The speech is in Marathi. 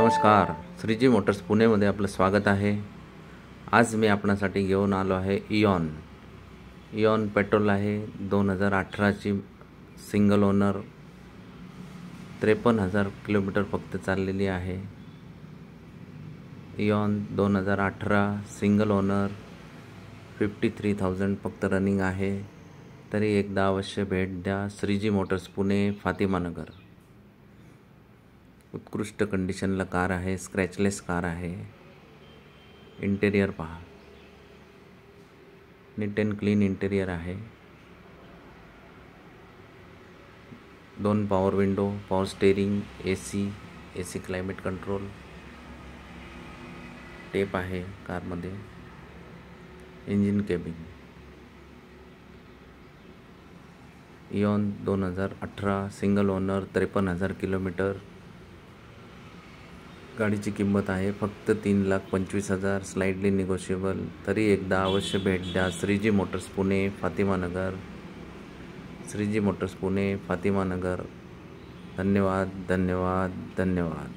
नमस्कार, श्रीजी मोटर्स पुणेमध्ये आपलं स्वागत आहे। आज मी आपणासाठी घेऊन आलो आहे इयॉन पेट्रोल आहे। 2018ची सिंगल ओनर, 53,000 किलोमीटर फक्त चाललेली आहे। इयॉन 2018 सिंगल ओनर, 53,000 फक्त रनिंग आहे। तरी एकदा अवश्य भेट द्या श्रीजी मोटर्स पुणे, फातिमा नगर। उत्कृष्ट कंडिशनला कार आहे, स्क्रॅचलेस कार आहे। इंटेरियर पहा, नीट अँड क्लीन इंटेरियर आहे। 2 power window, power steering, AC climate control, tape आहे कारमध्ये। Engine cabin ion 2018 single owner, 53,000 kilometre. गाडीची किंमत आहे फक्त 3,25,000, स्लाइडली निगोशिएबल। तरी एकदा अवश्य भेट द्या श्रीजी मोटर्स पुणे, फातिमा नगर। श्रीजी मोटर्स पुणे, फातिमा नगर। धन्यवाद धन्यवाद धन्यवाद।